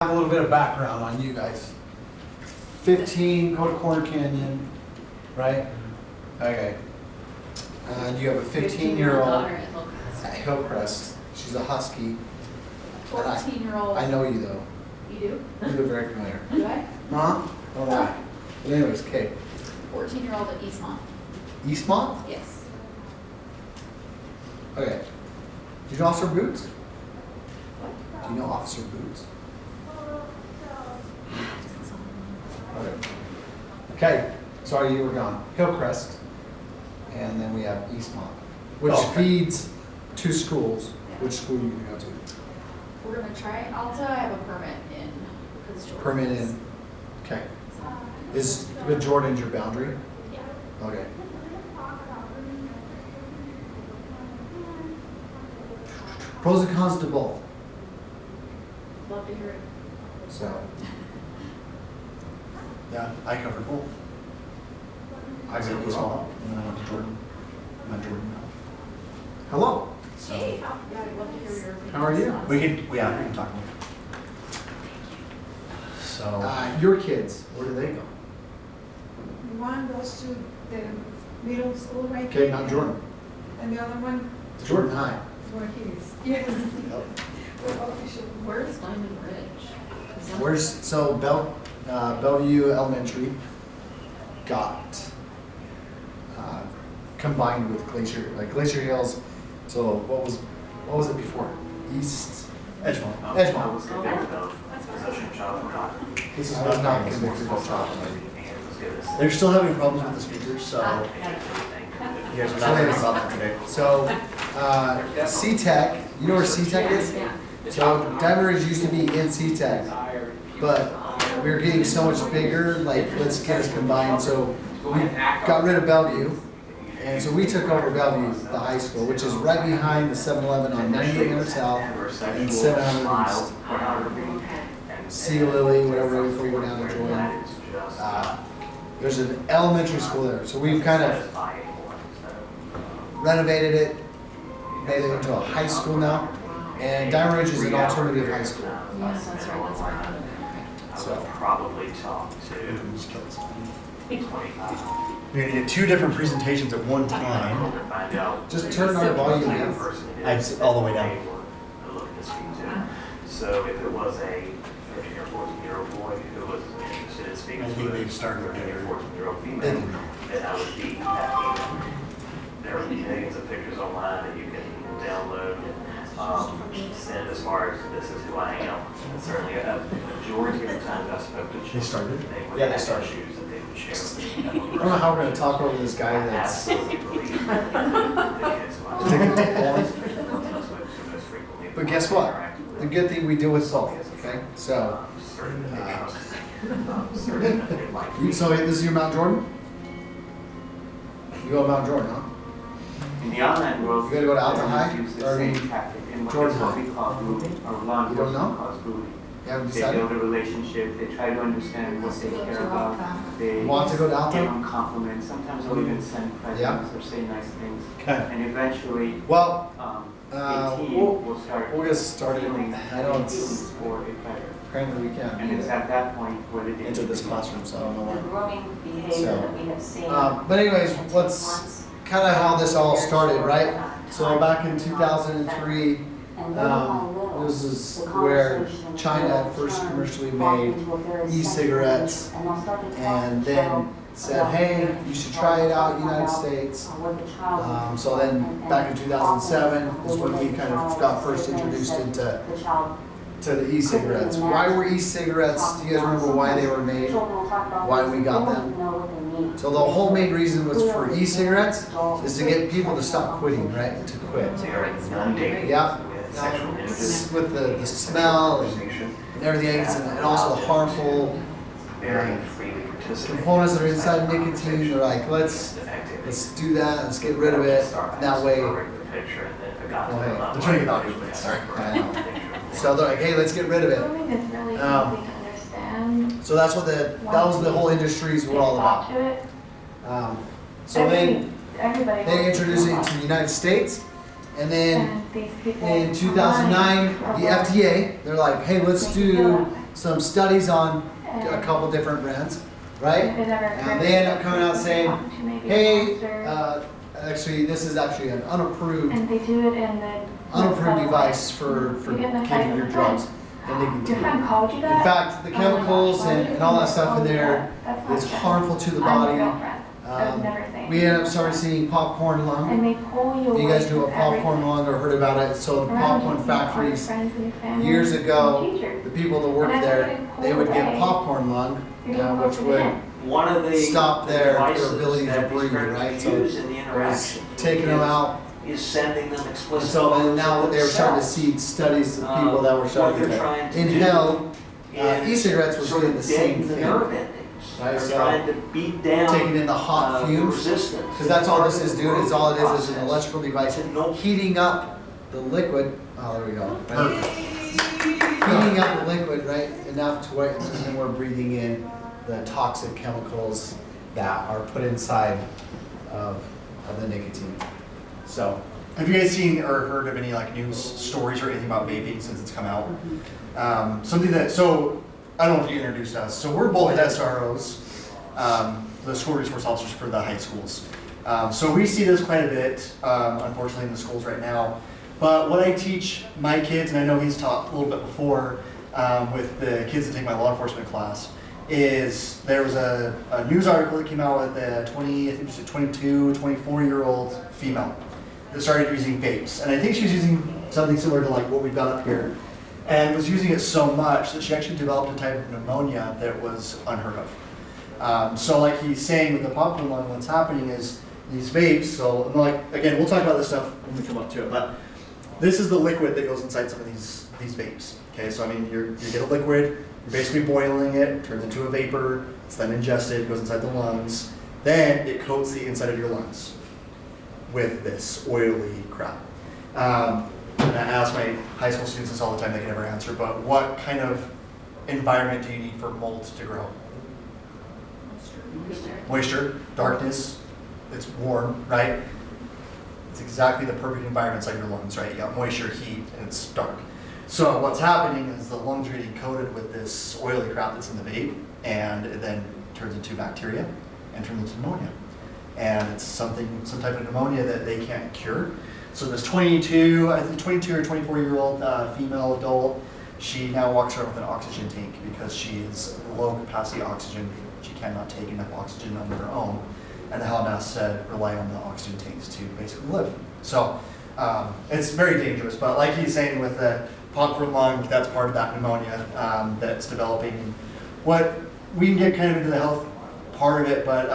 Have a little bit of background on you guys. 15, go to Corner Canyon, right? Okay. And you have a 15-year-old at Hillcrest. She's a husky. 14-year-old. I know you though. You do? You look very familiar. Do I? Huh? Don't lie. But anyways, okay. 14-year-old at Eastmont. Eastmont? Yes. Okay. Do you know Officer Boots? What? Do you know Officer Boots? Okay. Okay. Sorry you were gone. Hillcrest. And then we have Eastmont, which feeds two schools. Which school are you going to go to? We're going to try Alta. I have a permit in. Because Jordan Permit is. in. Okay. Is with Jordan's your boundary? Yeah. Okay. Pros and cons to both. Love to hear it. So, Yeah, I covered both. I Is it went to Eastmont, and then I went to Jordan. I'm at Jordan now. hello. So Hey, yeah, I'd love to hear your opinion. How are you? we can talk more. So Your kids, where do they go? One goes to the middle school right Okay, here. Mount Jordan. And the other one, Jordan High. where he is. Yes. Yep. We're official. Where's Diamond Ridge? Is that- Where's so Bellevue Elementary got combined with Glacier Hills. So what was it before? East Edgemont. Edgemont. Was convicted of possession of child pornography. This is was not convicted of child pornography. They're still having problems with the speakers, so you guys are not hearing about that today. So C-Tech, you know where C-Tech is? Yeah. So Diamond Ridge used to be in C-Tech, but we were getting so much bigger, like let's get us combined. So we got rid of Bellevue, and so we took over Bellevue, the high school, which is right behind the 7-Eleven on 9800 South and 700 East. Sea Lily, whatever, before you go down to Jordan. There's an elementary school there, so we've kind of renovated it, made it into a high school now, and Diamond Ridge is an alternative high school. Yes, that's right. That's right. So Probably talk to Just kill this one. 25. You're gonna get two different presentations at one time. Find out. just turn our volume down. I've all the way down. So if it was a 13 or 14-year-old boy who was interested in speaking I to think a they've started 13 their- or 14-year-old female, then I would be happy. There are millions of pictures online that you can download, send as far as this is who I am. And certainly a majority of the time I spoke to children, started? they would Yeah, they have started. issues that they would share with me. I don't know how we're gonna talk over this guy that's Absolutely believe that the kids watch. taking the ball. Most frequently. But guess what? The good thing we deal with both, okay? So, so this is your Mount Jordan? You go to Mount Jordan, huh? In the online world, You gotta go to Alta High, use the or same you- tactic in what Jordan is what High? we call grooming, or law You don't know? enforcement calls grooming. You haven't They decided? build a relationship, they try to understand what they care about, they Want to go to Alta? give them compliments, sometimes they'll even send presents or say nice things. Okay. And eventually, Well, 18 we'll- will start we'll get started. feeling I know it's- feelings for a predator. apparently we And it's can't at that point where the enter this classroom, so I don't know The why. grooming behavior that we have seen. But anyways, let's kind of how this all started, right? So back in 2003, this is where China first commercially made e-cigarettes, and then said, hey, you should try it out, United States. So then back in 2007 is when we kind of got first introduced into the e-cigarettes. Why were e-cigarettes, do you guys remember why they were made? Why we got them? So the whole main reason was for e-cigarettes is to get people to stop quitting, right? To quit. They are inundated Yeah. with sexual images. With the smell and everything, and also the harmful Very freely participate. components that are inside nicotine. They're like, let's do that, let's get rid of it. That way, I'm trying to get the audio for this, sorry. I know. So they're like, hey, let's get rid of it. Grooming is really easy to understand. So that's what that was the whole industries were all about. To it. So then Everybody they wants to introduced know. it to the United States, and then And these people in 2009, the FDA, they're like, hey, let's do some studies on a couple different brands, right? And they end up coming out saying, hey, actually, this is actually an unapproved And they do it in the unapproved device for taking your drugs and Your nicotine. friend called you In that? fact, the chemicals and all that stuff in there is harmful to the body. We end up started seeing popcorn lung. And they pull you If you guys away do a from popcorn everything. lung or heard about it, so the Around popcorn you, you call your factories, friends and your family years and ago, teachers. the people that worked And as there, you're getting they would pulled get away, popcorn lung, you're getting which pulled would in. One of the stop their devices ability to that these breathe, friends right? So use in the it was interaction taking them out. is sending them And explicit. so and now photos they were starting to themselves. see studies of people that were starting What to they're trying to inhale is e-cigarettes was sort doing of the same deaden the thing. nerve endings. Right, They're so trying to beat down taking in the hot the fumes. resistance. Because that's all this is doing, is all it is an Process. electrical device No. heating up the liquid. Oh, there we go. Perfect. Heating up the liquid, right, enough to where and then we're breathing in the toxic chemicals that are put inside of the nicotine. So, Have you guys seen or heard of any like news stories or anything about vaping since it's come out? Something that, so I don't know if you introduced us. So we're both SROs, the school resource officers for the high schools. So we see this quite a bit, unfortunately, in the schools right now. But what I teach my kids, and I know he's taught a little bit before with the kids that take my law enforcement class, is there was a news article that came out with a 22, 24-year-old female that started using vapes. And I think she was using something similar to like what we've got up here, and was using it so much that she actually developed a type of pneumonia that was unheard of. So like he's saying with the popcorn lung, what's happening is these vapes, so like, again, we'll talk about this stuff when we come up to it, but this is the liquid that goes inside some of these vapes. Okay, so I mean, you get a liquid, you're basically boiling it, it turns into a vapor, it's then ingested, it goes inside the lungs, then it coats the inside of your lungs with this oily crap. And I ask my high school students this all the time, they can never answer, but what kind of environment do you need for mold to grow? Moisture, darkness, it's warm, right? It's exactly the perfect environment inside your lungs, right? You got moisture, heat, and it's dark. So what's happening is the lungs are getting coated with this oily crap that's in the vape, and it then turns into bacteria and turns into pneumonia. And it's some type of pneumonia that they can't cure. So this 22 or 24-year-old female adult, she now walks around with an oxygen tank because she is low capacity oxygen. She cannot take enough oxygen on her own, and the Helen has to rely on the oxygen tanks to basically live. So it's very dangerous, but like he's saying with the popcorn lung, that's part of that pneumonia that's developing. What we can get kind of into the health part of it, but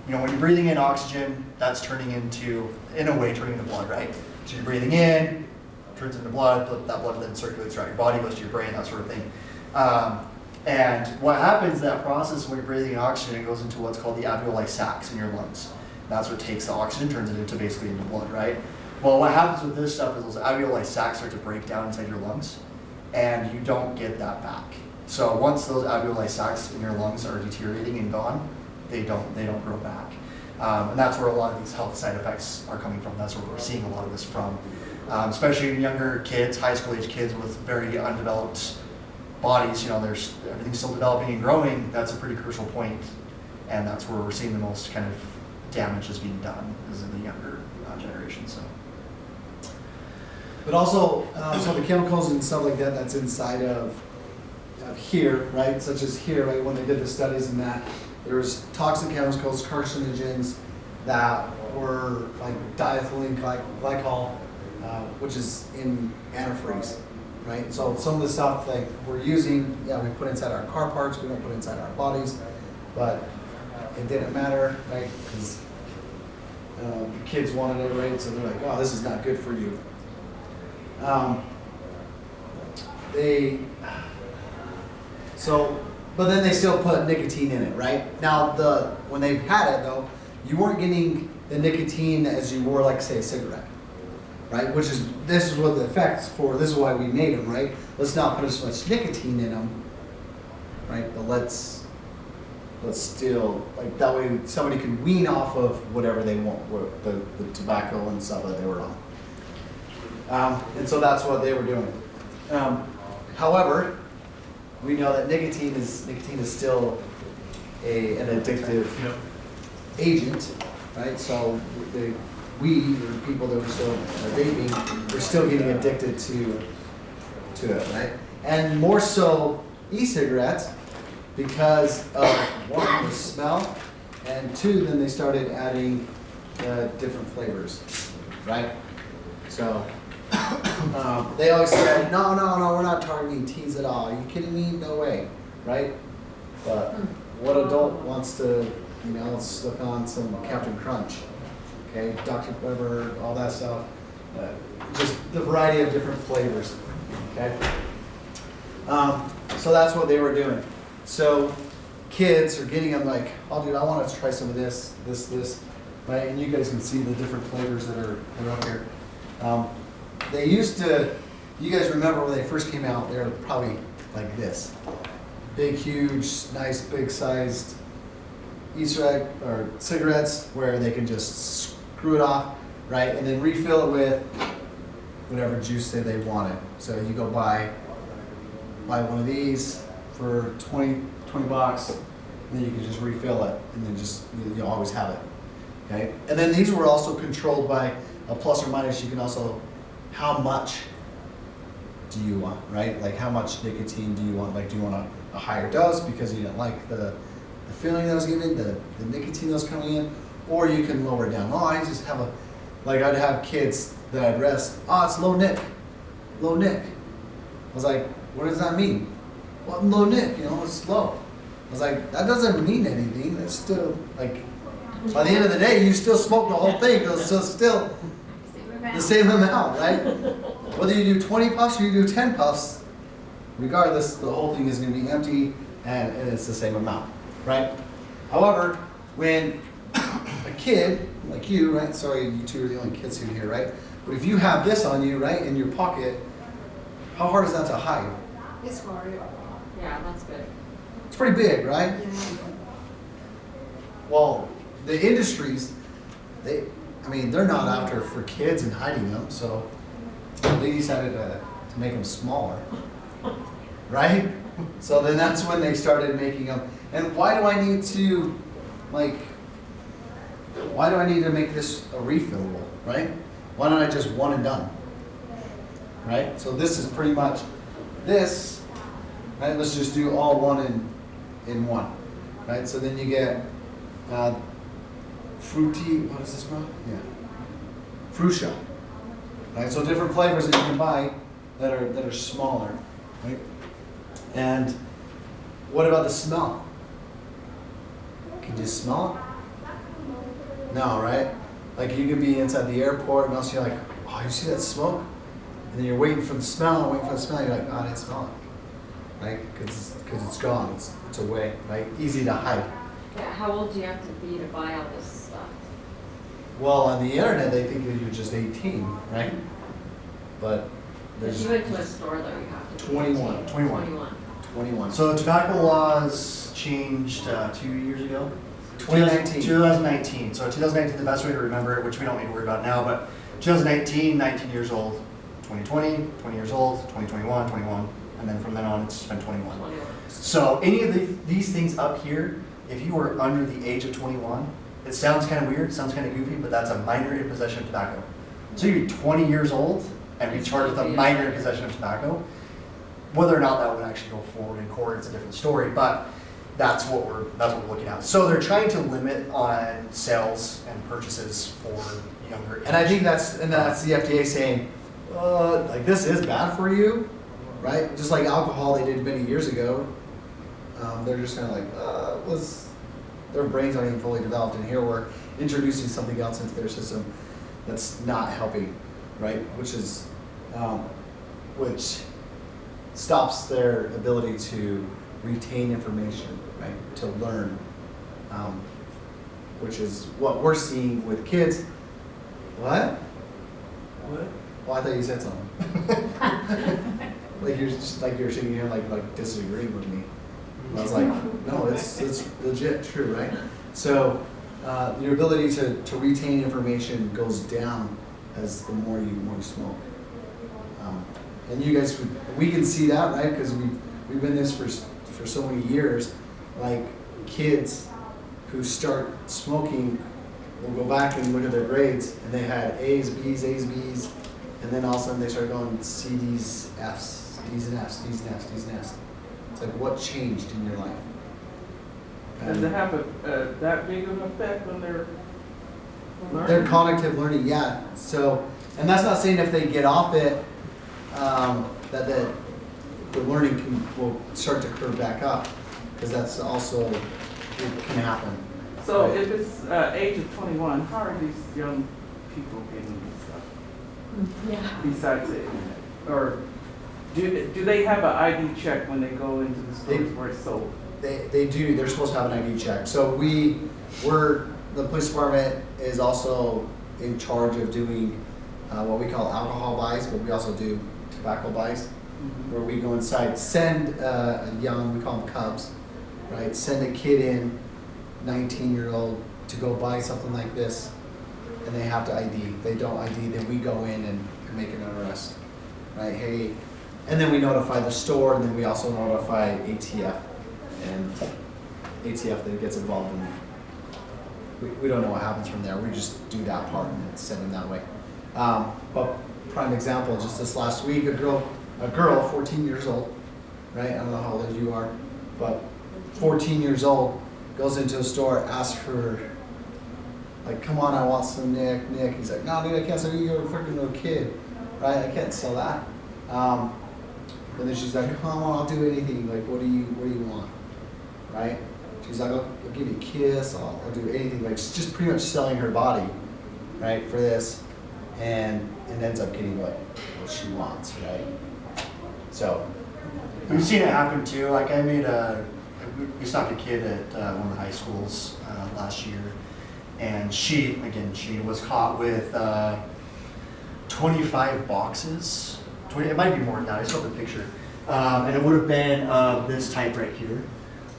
you know, when you're breathing in oxygen, that's turning into, in a way, turning into blood, right? So you're breathing in, turns into blood, that blood then circulates throughout your body, goes to your brain, that sort of thing. And what happens, that process when you're breathing in oxygen, it goes into what's called the alveoli sacs in your lungs. That's what takes the oxygen, turns it into basically into blood, right? Well, what happens with this stuff is those alveoli sacs start to break down inside your lungs, and you don't get that back. So once those alveoli sacs in your lungs are deteriorating and gone, they don't grow back. And that's where a lot of these health side effects are coming from. That's where we're seeing a lot of this from. Especially in younger kids, high school age kids with very undeveloped bodies, you know, everything's still developing and growing. That's a pretty crucial point, and that's where we're seeing the most kind of damage is being done, is in the younger generation. So. but also, so the chemicals and stuff like that that's inside of here, right? Such as here, right? When they did the studies in that, there was toxic chemicals, carcinogens that were like diethylene glycol, which is in antifreeze, right? So some of the stuff like we're using, yeah, we put inside our car parts, we don't put inside our bodies, but it didn't matter, right? Because the kids wanted it, right? So they're like, oh, this is not good for you. But then they still put nicotine in it, right? Now, when they had it though, you weren't getting the nicotine as you were, like say, a cigarette, right? This is what the effects for. This is why we made them, right? Let's not put as much nicotine in them, right? But let's still, like that way somebody can wean off of whatever they want, the tobacco and stuff that they were on. And so that's what they were doing. However, we know that nicotine is still an addictive agent, right? So we, or people that are still vaping, we're still getting addicted to it, right? And more so e-cigarettes because of one, the smell, and two, then they started adding different flavors, right? So they always said, no, we're not targeting teens at all. Are you kidding me? No way, right? But what adult wants to, let's look on some Captain Crunch, okay, Dr. Pepper, all that stuff. Just the variety of different flavors, okay? So that's what they were doing. So kids are getting them like, oh dude, I want to try some of this, right? And you guys can see the different flavors that are up here. They used to, you guys remember when they first came out, they were probably like this. Big, huge, nice, big sized e-cigarette or cigarettes where they can just screw it off, right? And then refill it with whatever juice they wanted. So you go buy one of these for 20 bucks, and then you can just refill it, and then just, you always have it, okay? And then these were also controlled by a plus or minus. You can also, how much do you want, right? Like how much nicotine do you want? Like, do you want a higher dose because you didn't like the feeling that was given, the nicotine that was coming in, or you can lower it down. Oh, I just have like I'd have kids that I'd rest, oh, it's low nic. I was like, what does that mean? Well, low nic, it's low. I was like, that doesn't mean anything. It's still, like, by the end of the day, you still smoke the whole thing, because it's still the same amount, right? Whether you do 20 puffs or you do 10 puffs, regardless, the whole thing is going to be empty, and it's the same amount, right? However, when a kid, like you, right? Sorry, you two are the only kids in here, right? But if you have this on you, right, in your pocket, how hard is that to hide? It's hard. Yeah, that's good. It's pretty big, right? Yeah. Well, the industries, they're not after for kids and hiding them, so they decided to make them smaller, right? So then that's when they started making them. And why do I need to make this a refillable, right? Why don't I just one and done, right? So this is pretty much this, right? Let's just do all one in one, right? So then you get fruity, what is this from? Yeah, Fruscia, right? So different flavors that you can buy that are smaller, right? And what about the smell? Can you smell it? No, right? Like you could be inside the airport and also you're like, oh, you see that smoke? And then you're waiting for the smell, you're like, oh, I didn't smell it, right? Because it's gone, it's away, right? Easy to hide. Yeah, how old do you have to be to buy all this stuff? Well, on the internet, they think that you're just 18, right? But If there's you went to a store though, you have to be 21. 18. 21. 21. So tobacco laws changed 2 years ago? 2019. 2019. So 2019, the best way to remember it, which we don't need to worry about now, but 2019, 19 years old, 2020, 20 years old, 2021, 21, and then from then on it's been 21. 21. So any of these things up here, if you are under the age of 21, it sounds kind of weird, sounds kind of goofy, but that's a minor in possession of tobacco. So you're 20 years old and be charged with a minor in possession of tobacco. Whether or not that would actually go forward in court, it's a different story, but that's what we're looking at. So they're trying to limit on sales and purchases for younger age. And I think that's the FDA saying, like this is bad for you, right? Just like alcohol they did many years ago. They're just kind of like, their brains aren't even fully developed, and here we're introducing something else into their system that's not helping, right? Which stops their ability to retain information, right? To learn, which is what we're seeing with kids. What? What? Well, I thought you said something. like you're sitting here like disagreeing with me. And I was like, no, it's legit true, right? So your ability to retain information goes down as the more you smoke. And you guys, we can see that, right? Because we've been this for so many years. Like kids who start smoking will go back and look at their grades, and they had A's, B's, and then all of a sudden they start going C, D's, F's, D's and F's, D's and F's, D's and F's. It's like, what changed in your life? Does it have that big of an effect on their learning? Their cognitive learning, yeah. So, and that's not saying if they get off it, that the learning will start to curve back up, because that's also, it can happen. So right? if it's age of 21, how are these young people getting this stuff? Yeah. Besides the internet? Or do they have an ID check when they go into the stores where it's sold? They do. They're supposed to have an ID check. So the police department is also in charge of doing what we call alcohol buys, but we also do tobacco buys, where we go inside, send a young, we call them cubs, right? Send a kid in, 19-year-old, to go buy something like this, and they have to ID. If they don't ID, then we go in and make an arrest, right? Hey, and then we notify the store, and then we also notify ATF, and ATF then gets involved in. We don't know what happens from there. We just do that part and send them that way. But prime example, just this last week, a girl, 14 years old, right? I don't know how old you are, but 14 years old, goes into a store, asks for, like, come on, I want some Nick. He's like, no, dude, I can't sell you. You're a freaking little kid, right? I can't sell that. And then she's like, come on, I'll do anything. Like, what do you want, right? She's like, I'll give you a kiss, I'll do anything. Like, she's just pretty much selling her body, right, for this, and ends up getting what she wants, right? So, We've seen it happen too. Like we stopped a kid at one of the high schools last year, and she was caught with 25 boxes. It might be more than that. I saw the picture, and it would have been this type right here.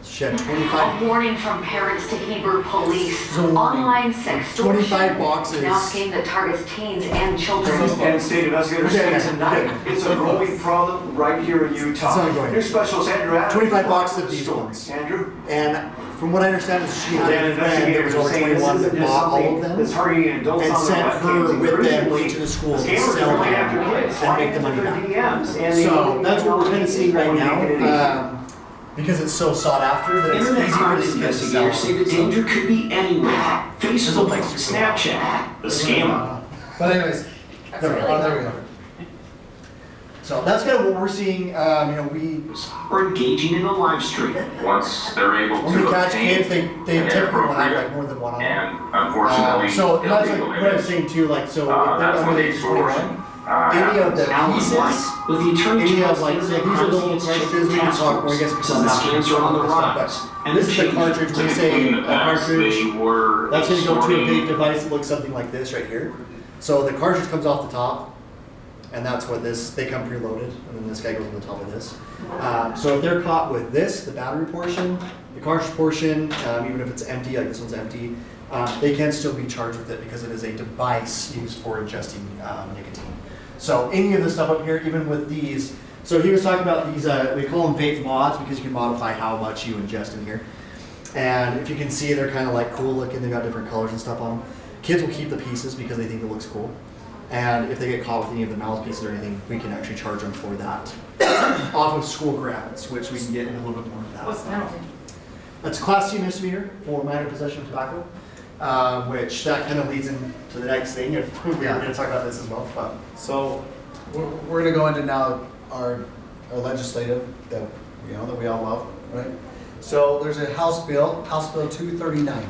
She had 25. A warning from parents to Hebrew police. There's a warning. Online sex 25 boxes. Now scheme that targets teens and children. And state investigators say tonight it's a growing problem right here in Utah. Here's Specialist Andrew Adams. 25 boxes of these ones. Andrew? And from what I understand is she had a friend that was over 21 that bought all of them and sent her with them to the school to sell them and make the money back. So that's what we're kind of seeing right now. Because it's so sought after that it's Internet easy for crime these kids to sell. investigators say the danger could be anywhere. Facebook, Snapchat, the scammer. but anyways, there we go. So that's kind of what we're seeing. Or engaging in a live stream. Once they're able When we to catch obtain kids, they typically will have like more than one on them. and unfortunately, So that's like illegally, what I was saying too. Like so, if they're that's under when the the age of 21, any extortion of the pieces. With the attorney Any general of like, say, these are the little cartridges, we can talk more, I guess, so the scams are on the rise. but this is the cartridge, we say a cartridge, that's gonna go to a big device that looks something like this right here. So the cartridge comes off the top, and that's what they come preloaded, and then this guy goes on the top of this. So if they're caught with this, the battery portion, the cartridge portion, even if it's empty, like this one's empty, they can still be charged with it because it is a device used for ingesting nicotine. So any of the stuff up here, even with these, so he was talking about these, we call them vape mods because you can modify how much you ingest in here. And if you can see, they're kind of like cool looking, they've got different colors and stuff on them. Kids will keep the pieces because they think it looks cool. And if they get caught with any of the mouthpieces or anything, we can actually charge them for that. Off of school grounds, which we can get in a little bit more of that. What's the penalty? That's a Class C misdemeanor for minor possession of tobacco. Which that kind of leads into the next thing. If we were going to talk about this as well. But. So we're going to go into now our legislative that we all love, right? So there's a House Bill 239.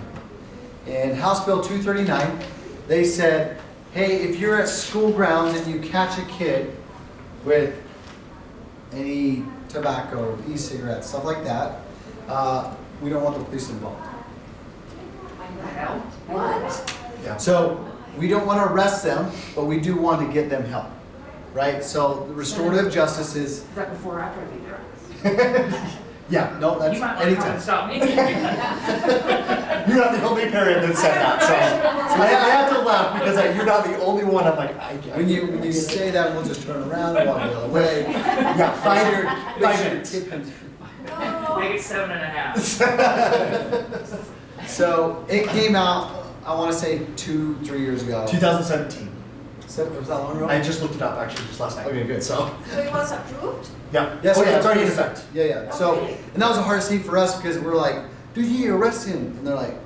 In House Bill 239, they said, hey, if you're at school grounds and you catch a kid with any tobacco, e-cigarettes, stuff like that, we don't want the police involved. What? Yeah. So we don't want to arrest them, but we do want to get them help, right? So the restorative justice is Is that before or after they get arrested? Yeah, no, that's You might want to come anytime. and stop me. You're not the only parent that said that, so I have to laugh because you're not the only one. I'm like, I get When you say that, we'll just turn around and walk the other way. Yeah, 5 minutes. Make it 7.5. So it came out, I want to say 2-3 years ago. 2017. Was that long ago? I just looked it up actually just last night. Okay, good. So. So it was approved? Yeah. Yes, Oh yeah, it's already in effect. Yeah, yeah. So, and that was the hardest thing for us because we're like, dude, you arrest him. And they're like,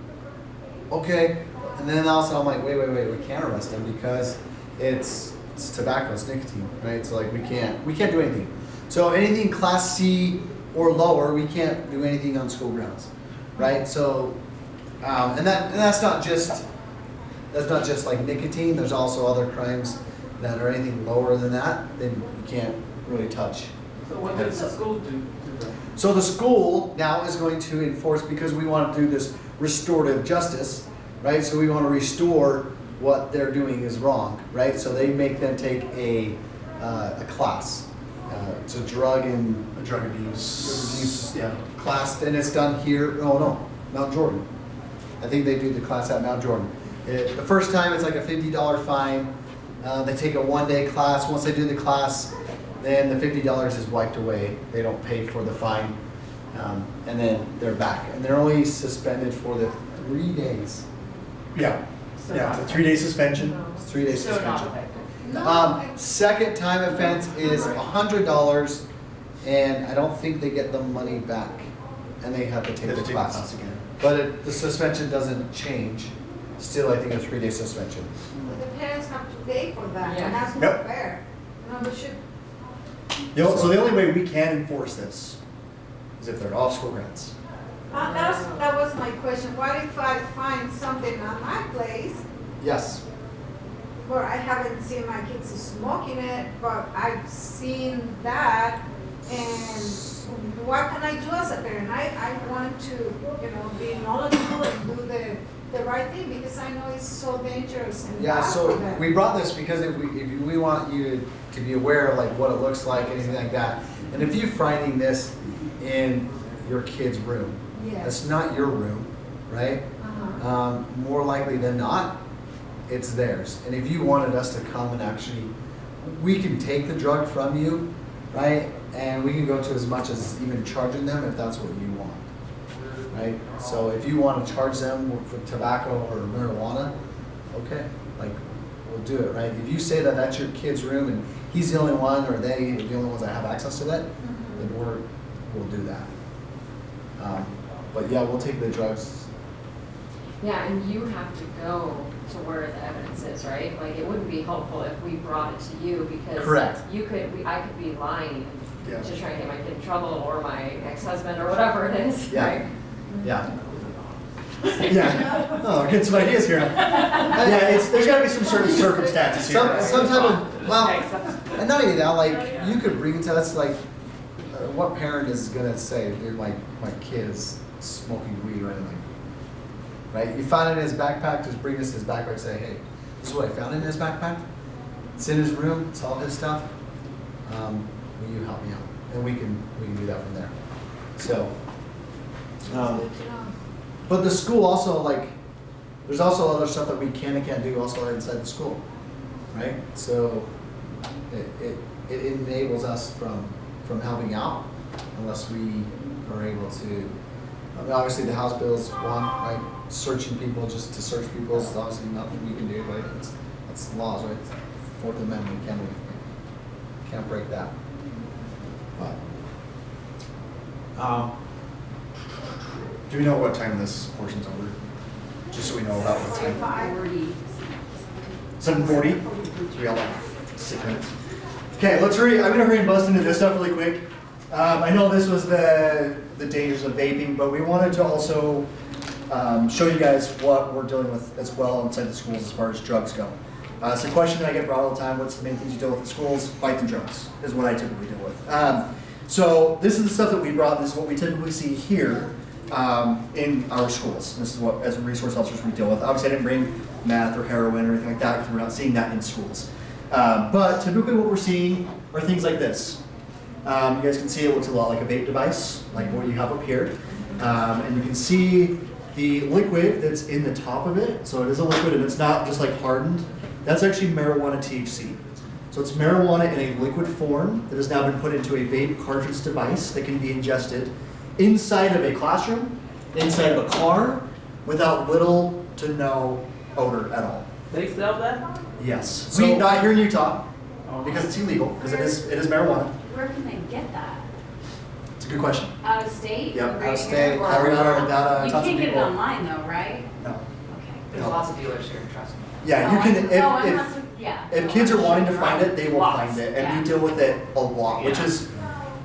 okay. And then also I'm like, wait, we can't arrest him because it's tobacco, it's nicotine, right? So like we can't do anything. So anything class C or lower, we can't do anything on school grounds, right? So, and that's not just like nicotine. There's also other crimes that are anything lower than that, then you can't really touch. So what does the school do to them? So the school now is going to enforce, because we want to do this restorative justice, right? So we want to restore what they're doing is wrong, right? So they make them take a class. It's a drug abuse class, and it's done here. No, Mount Jordan. I think they do the class at Mount Jordan. The first time it's like a $50 fine. They take a 1-day class. Once they do the class, then the $50 is wiped away. They don't pay for the fine, and then they're back. And they're only suspended for the 3 days. Yeah. Yeah, it's a 3-day suspension. It's 3-day So not suspension. effective. Second time offense is $100, and I don't think they get the money back, and they have to take the class again. But the suspension doesn't change. Still, I think a 3-day suspension. The parents have to pay for that, Yeah. and that's Yep. not fair. No, we should. So the only way we can enforce this is if they're off school grounds. That was my question. What if I find something at my place Yes. where I haven't seen my kids smoking it, but I've seen that, and what can I do as a parent? I want to, be knowledgeable and do the right thing because I know it's so dangerous and Yeah, bad so for them. we brought this because if we want you to be aware of like what it looks like, anything like that. And if you're finding this in your kid's room, Yes. that's not your room, right? Uh-huh. More likely than not, it's theirs. And if you wanted us to come and actually, we can take the drug from you, right? And we can go to as much as even charging them if that's what you want, right? So if you want to charge them for tobacco or marijuana, okay, like we'll do it, right? If you say that that's your kid's room and he's the only one or they are the only ones that have access to that, then we'll do that. But yeah, we'll take the drugs. Yeah, and you have to go to where the evidence is, right? Like, it wouldn't be helpful if we brought it to you because Correct. I could be lying Yeah. to try and get my kid in trouble or my ex-husband or whatever it is, Yeah. right? Yeah. Yeah. Oh, getting some ideas here. Yeah, there's got to be some certain circumstances here. Some type of, well, and not only that, like, you could bring it to us, like, what parent is gonna say, dude, my kid is smoking weed or anything? Right? You find it in his backpack, just bring us his backpack and say, hey, this is what I found in his backpack. It's in his room, it's all his stuff. Will you help me out? And we can do that from there. So, but the school also, like, there's also other stuff that we can and can't do also inside the school, right? So it enables us from helping out unless we are able to. I mean, obviously the House Bill is one, right? Searching people just to search people is obviously nothing we can do, right? It's laws, right? It's Fourth Amendment, can't break that. But do we know what time this portion's over? Just so we know about what time. 7:40. So we got like 6 minutes. Okay, let's hurry. I'm gonna hurry and bust into this stuff really quick. I know this was the dangers of vaping, but we wanted to also show you guys what we're dealing with as well inside the schools as far as drugs go. It's a question that I get brought all the time. What's the main things you deal with in schools? Fighting drugs is what I typically deal with. So this is the stuff that we brought. This is what we typically see here in our schools. This is what, as resource officers, we deal with. Obviously, I didn't bring meth or heroin or anything like that because we're not seeing that in schools. But typically what we're seeing are things like this. You guys can see it looks a lot like a vape device, like what you have up here. And you can see the liquid that's in the top of it. So it is a liquid and it's not just like hardened. That's actually marijuana THC. So it's marijuana in a liquid form that has now been put into a vape cartridge device that can be ingested inside of a classroom, inside of a car, without little to no odor at all. They sell that? Yes. So- Not here in Utah, because it's illegal, because it is marijuana. Where can they get that? It's a good question. Out of state? Yep, Right out of here? state. Or- I read our data, You tons of can't get it people. online though, right? No. Okay. There's lots of dealers here, trust me. Yeah, you No, can, no, I'm if, not so- yeah. if No, kids are I'm wanting to sure find there it, they are will lots, find it, and yeah. we deal with it a lot, which Yeah. is,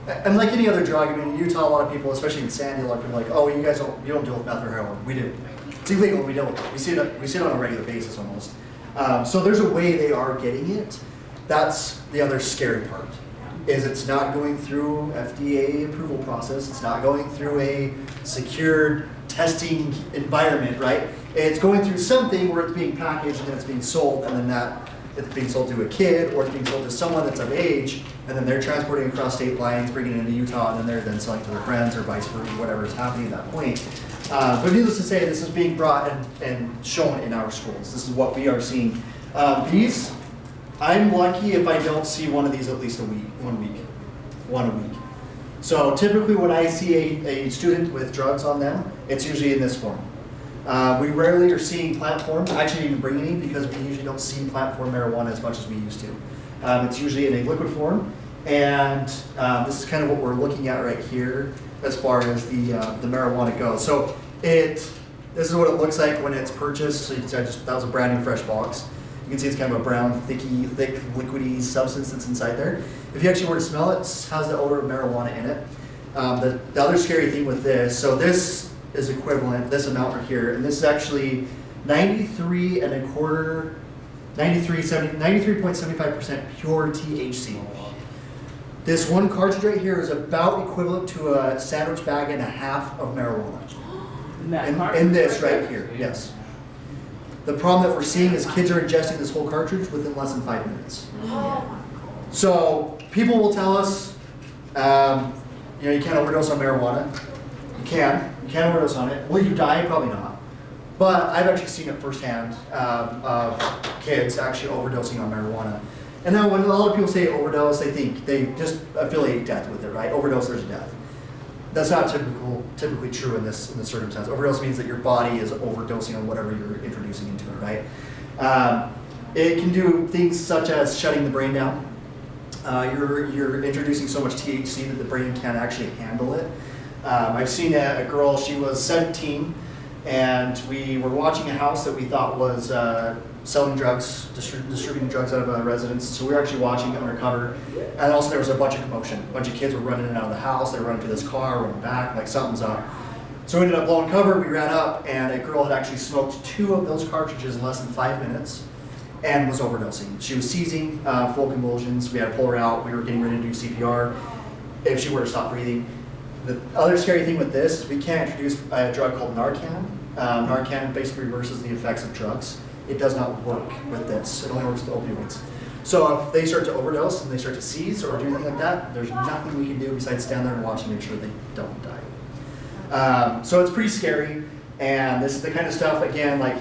and like any other drug, I mean, in Utah, a lot of people, especially in Sandy, a lot of people are like, oh, you guys you don't deal with meth or heroin. We do. It's illegal, we deal with it. We see it on a regular basis almost. So there's a way they are getting it. That's the other scary part, is it's not going through FDA approval process. It's not going through a secured testing environment, right? It's going through something where it's being packaged and then it's being sold, and then it's being sold to a kid or it's being sold to someone that's of age, and then they're transporting across state lines, bringing it into Utah, and then they're then selling to their friends or vice versa, whatever is happening at that point. But needless to say, this is being brought and shown in our schools. This is what we are seeing. These, I'm lucky if I don't see one of these at least one a week. So typically when I see a student with drugs on them, it's usually in this form. We rarely are seeing plant form. I actually didn't bring any because we usually don't see plant form marijuana as much as we used to. It's usually in a liquid form, and this is kind of what we're looking at right here as far as the marijuana goes. So this is what it looks like when it's purchased. So you can see that was a brand new fresh box. You can see it's kind of a brown, thick, liquidy substance that's inside there. If you actually were to smell it, it has the odor of marijuana in it. The other scary thing with this, so this is equivalent, this amount right here, and this is actually 93.75% pure THC. This one cartridge right here is about equivalent to a sandwich bag and a half of marijuana. In this right here, yes. The problem that we're seeing is kids are ingesting this whole cartridge within less than 5 minutes. So people will tell us, you can't overdose on marijuana. You can overdose on it. Will you die? Probably not. But I've actually seen it firsthand of kids actually overdosing on marijuana. And now when a lot of people say overdose, they just affiliate death with it, right? Overdose, there's death. That's not typically true in this circumstance. Overdose means that your body is overdosing on whatever you're introducing into it, right? It can do things such as shutting the brain down. You're introducing so much THC that the brain can't actually handle it. I've seen a girl, she was 17, and we were watching a house that we thought was selling drugs, distributing drugs out of a residence. So we were actually watching undercover, and also there was a bunch of commotion. A bunch of kids were running in and out of the house. They were running to this car, running back, like something's up. So we ended up blowing cover. We ran up, and a girl had actually smoked 2 of those cartridges in less than 5 minutes and was overdosing. She was seizing, full convulsions. We had to pull her out. We were getting ready to do CPR if she were to stop breathing. The other scary thing with this is we can't introduce a drug called Narcan. Narcan basically reverses the effects of drugs. It does not work with this. It only works with opioids. So if they start to overdose and they start to seize or do anything like that, there's nothing we can do besides stand there and watch and make sure they don't die. So it's pretty scary, and this is the kind of stuff, again, like,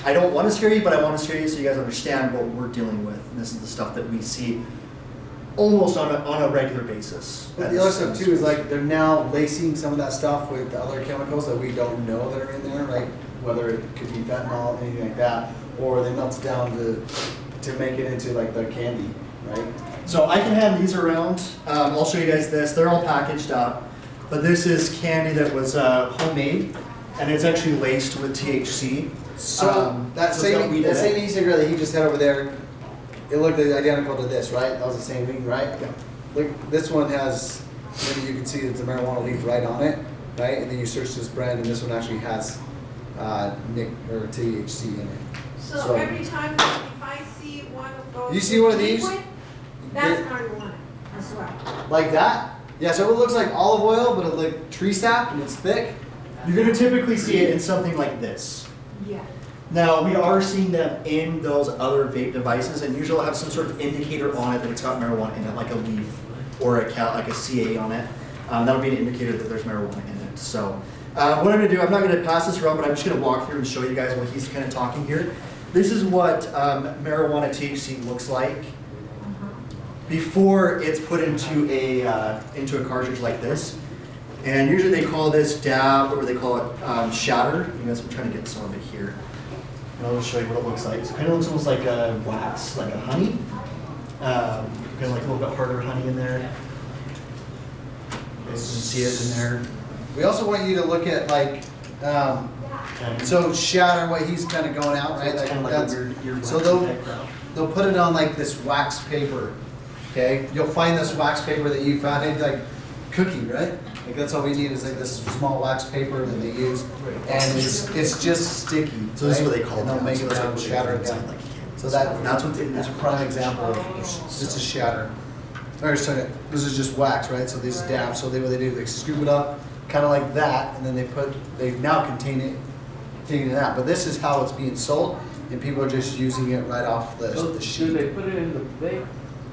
I don't want to scare you, but I want to scare you so you guys understand what we're dealing with. And this is the stuff that we see almost on a regular basis. But the other stuff too is like they're now lacing some of that stuff with the other chemicals that we don't know that are in there, right? Whether it could be fentanyl, anything like that, or they melt it down to make it into like the candy, right? So I can hand these around. I'll show you guys this. They're all packaged up, but this is candy that was homemade, and it's actually laced with THC. So that same e-cigarette that he just had over there, it looked identical to this, right? That was the same thing, right? Yeah. Look, this one has, maybe you can see it's a marijuana leaf right on it, right? And then you search this brand, and this one actually has THC in it. So every time if I see one of those. You see one of these? liquid, that's marijuana as well. Like that? Yeah, so it looks like olive oil, but it's like tree sap, and it's thick. You're going to typically see it in something like this. Yeah. Now, we are seeing them in those other vape devices, and usually have some sort of indicator on it that it's got marijuana in it, like a leaf. or like a CA on it. That'll be an indicator that there's marijuana in it. So what I'm gonna do, I'm not gonna pass this around, but I'm just gonna walk through and show you guys what he's kind of talking here. This is what marijuana THC looks like before it's put into a cartridge like this. And usually they call this dab, or they call it shatter. I guess I'm trying to get some of it here. And I'll just show you what it looks like. So it kind of looks almost like a wax, like a honey. Kind of like a little bit harder honey in there. You guys can see it in there. We also want you to look at like, so shatter, what he's kind of going out, right? Like Kind of like that's, a weird so they'll put it on like this wax paper, okay? You'll find this wax paper that you found in like cookie, right? Like that's all we need is like this small wax paper that they use, and it's just sticky. So this is what they right? call it. And they'll make it So down, that's what shatter they it call down. it. So that's what that's a prime example of this is shatter. Or sorry, this is just wax, right? So these dab. So what they do, they scoop it up, kind of like that, and then they now contain it out. But this is how it's being sold, and people are just using it right off the sheet. Do they put it in the vape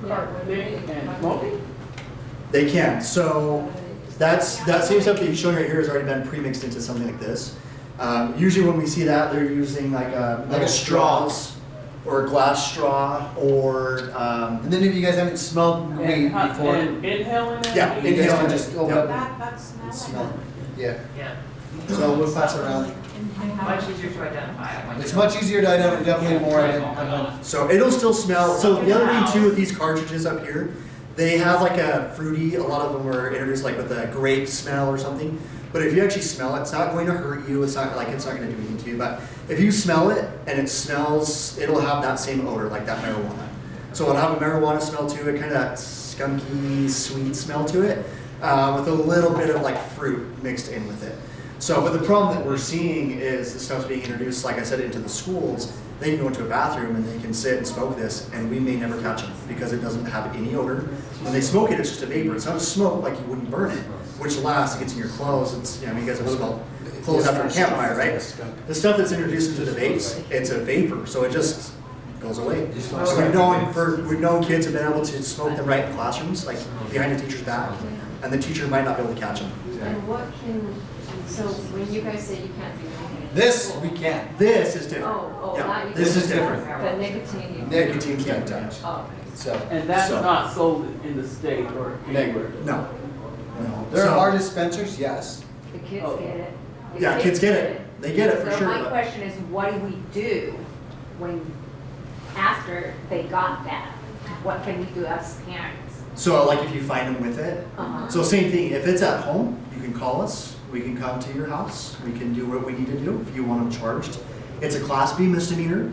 cart thing and smoke it? They can. So that same stuff that you're showing right here has already been pre-mixed into something like this. Usually when we see that, they're using like a straws or a glass straw, or and then if you guys haven't smelled weed before, And inhaling it? Yeah, you guys inhale can it. just open Yep. up That and smells smell like. it. Yeah. Yeah. So we'll pass it around. Much easier to identify. It's much easier to identify, definitely more. So it'll still smell. So the other thing too with these cartridges up here, they have like a fruity, a lot of them were introduced like with a grape smell or something. But if you actually smell it, it's not going to hurt you. It's not going to do anything to you. But if you smell it and it smells, it'll have that same odor, like that marijuana. So it'll have a marijuana smell to it, kind of that skunky, sweet smell to it, with a little bit of like fruit mixed in with it. So, but the problem that we're seeing is the stuff's being introduced, like I said, into the schools. They can go into a bathroom and they can sit and smoke this, and we may never catch them because it doesn't have any odor. When they smoke it, it's just a vapor. It's not a smoke like you wouldn't burn it, which lasts, it gets in your clothes. It's, you guys have smelled clothes after a campfire, right? The stuff that's introduced into the vapes, it's a vapor, so it just goes away. So we've known kids have been able to smoke them right in classrooms, like behind the teacher's back, and the teacher might not be able to catch them. And so when you guys say you can't do anything. This we can. This is different. Yeah, Yeah, that this you is can- different. But nicotine you. Nicotine can't touch. Oh, okay. So And that's So- not sold in the state or anywhere? No. No. there So- are dispensers, yes. The kids Oh. get it. The Yeah, kids get it. They get it for So sure. my but- question is, what do we do after they got that? What can we do as parents? So like if you find them with it, Uh-huh. so same thing, if it's at home, you can call us, we can come to your house, we can do what we need to do if you want them charged. It's a Class B misdemeanor,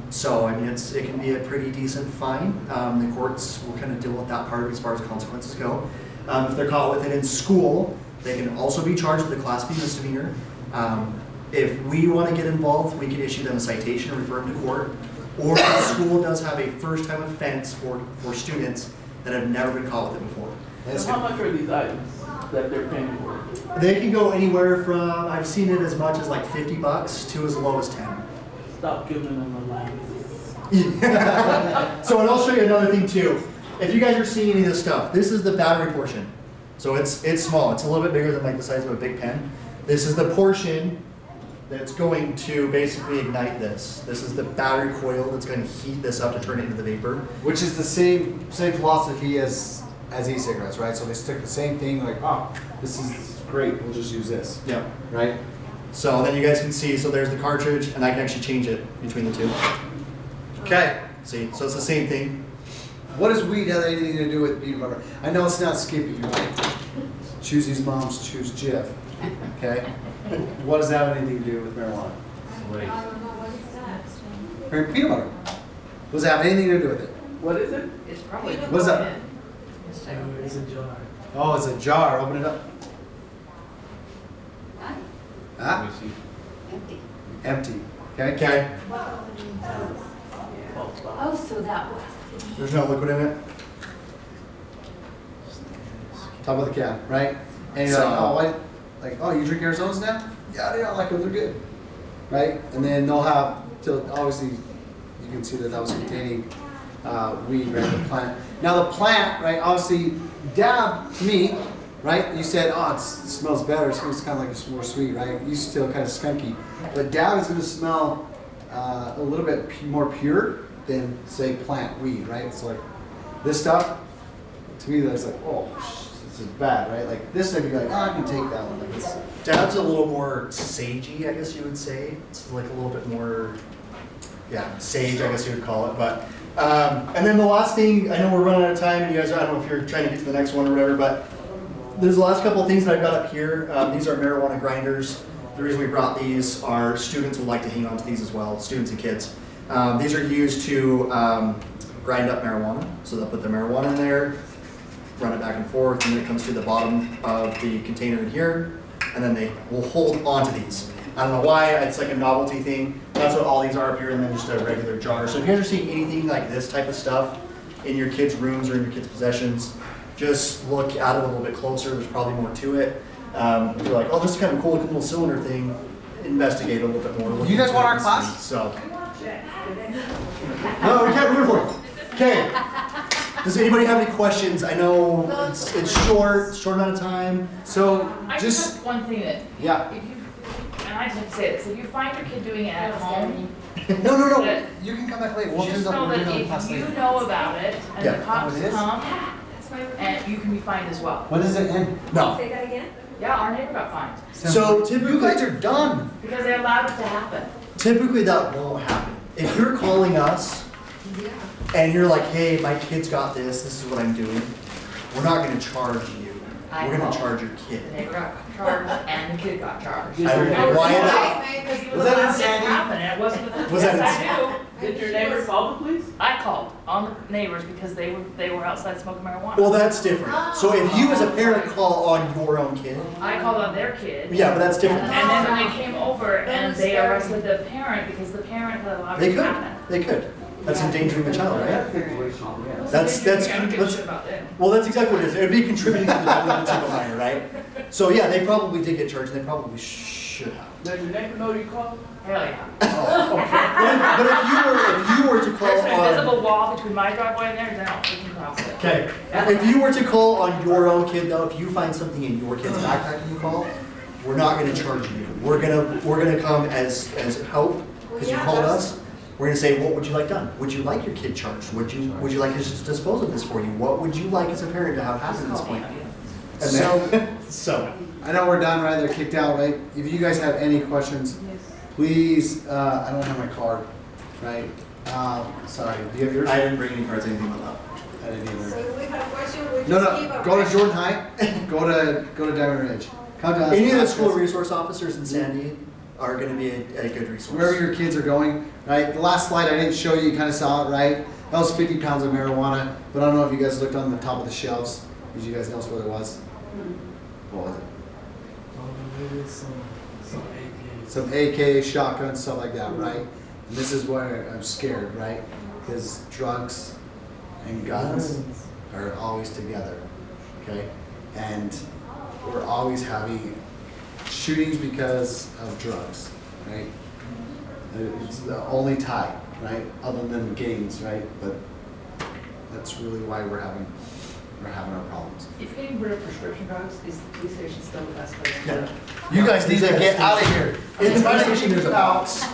so I mean, it can be a pretty decent fine. The courts will kind of deal with that part as far as consequences go. If they're caught with it in school, they can also be charged with a Class B misdemeanor. If we want to get involved, we can issue them a citation or refer them to court. Or the school does have a first-time offense for students that have never been caught with it before. So how much are these items that they're paying for? They can go anywhere from, I've seen it as much as like $50 to as low as 10. Stop giving them a line. So, and I'll show you another thing too. If you guys are seeing any of this stuff, this is the battery portion. So it's small. It's a little bit bigger than like the size of a big pen. This is the portion that's going to basically ignite this. This is the battery coil that's going to heat this up to turn it into the vapor. Which is the same philosophy as e-cigarettes, right? So they stick the same thing, like, oh, this is great, we'll just use this. Yeah. Right? So then you guys can see, so there's the cartridge, and I can actually change it between the two. Okay. See, so it's the same thing. What does weed have anything to do with peanut butter? I know it's not Skippy, right? Choosie's moms choose Jif. Okay? What does that have anything to do with marijuana? I don't know, what is that? Peanut butter. Does that have anything to do with it? What is it? It's probably. What is that? It's a jar. Oh, it's a jar. Open it up. Huh? Empty. Empty. Okay? Okay. Oh, so that was. There's no liquid in it. Top of the can, right? And you're So- like, oh, what? Like, oh, you drink Arizonas now? Yeah, I like them. They're good. Right? And then they'll have, obviously, you can see that was containing weed, right, the plant. Now the plant, right, obviously, dab, to me, right, you said, oh, it smells better, it smells kind of like it's more sweet, right? You still kind of skunky. But dab is gonna smell a little bit more pure than, say, plant weed, right? So like, this stuff, to me, that's like, oh, this is bad, right? Like this stuff, you're like, oh, I can take that one. Like it's, Dab's a little more sagey, I guess you would say. It's like a little bit more, yeah, sage, I guess you would call it. But and then the last thing, I know we're running out of time, and you guys, I don't know if you're trying to get to the next one or whatever, but there's the last couple of things that I've got up here. These are marijuana grinders. The reason we brought these are students would like to hang on to these as well, students and kids. These are used to grind up marijuana. So they'll put the marijuana in there, run it back and forth, and then it comes to the bottom of the container in here, and then they will hold onto these. I don't know why, it's like a novelty thing. That's what all these are up here, and then just a regular jar. So if you guys are seeing anything like this type of stuff in your kids' rooms or in your kids' possessions, just look at it a little bit closer. There's probably more to it. If you're like, oh, this is kind of cool, like a little cylinder thing, investigate a little bit more. You guys want our class? So. No, we can't move forward. Okay. Does anybody have any questions? I know it's short amount of time. So I just have one thing that, yeah. if you, and I just have to say this, if you find your kid doing it at home, No. You can come back later. We'll just do the, know we'll do that the if class you later. know about it and Yeah. the cops Oh, it is? come, and you can be fined as well. When does it end? No. Say that again? Yeah, our neighbor got fined So typically, you guys are done. because they allowed it to happen. typically that won't happen. If you're calling us and you're like, hey, my kid's got this is what I'm doing, we're not going to charge you. I We're going know. to charge your The kid. neighbor got charged and the kid got charged. I don't know why that. Because he Was that allowed it insanity? to happen, and it wasn't with the Was that yes, I do. Did your neighbor call the police? I called on the neighbors because they were outside smoking marijuana. Well, that's different. So if you as a parent call on your own kid, I called on their kid. yeah, but that's different. And then when they came over and they arrested the parent because the parent had allowed They it to could. happen. They could. That's endangering the child, right? That's I don't give a shit about them. Well, that's exactly what it is. It would be contributing to the delinquency of a minor, right? So yeah, they probably did get charged. And they probably should have. Does your neighbor know you called? Hell yeah. But if you were to call There's an on, invisible wall between my driveway and theirs, now we can cross it. okay, if you were to call on your own kid though, if you find something in your kid's backpack and you call, we're not going to charge you. We're gonna come as help because you called us. We're gonna say, what would you like done? Would you like your kid charged? Would you like us to dispose of this for you? What would you like as a parent to have happen at this point? And then, so I know we're done, right? They're kicked out, right? If you guys have any questions, please, I don't have my card, right? Sorry, do you have yours? I didn't bring any cards, anything like that. I didn't either. So if we have a question, we just No, keep a go to record. Jordan High, go to Diamond Ridge. Come to us. Any of the ask school us. resource officers in Sandy are gonna be a good resource. Wherever your kids are going, right? The last slide I didn't show you, you kind of saw it, right? That was 50 pounds of marijuana, but I don't know if you guys looked on the top of the shelves. Did you guys notice what it was? What was it? Some AK, shotguns, stuff like that, right? And this is why I'm scared, right? Because drugs and guns are always together, okay? And we're always having shootings because of drugs, right? It's the only tie, right? Other than gangs, right? But that's really why we're having our problems. If getting rid of prescription drugs, is the police station still the best place to Yeah. go? You guys need to get out of here. In the police station, there's a box.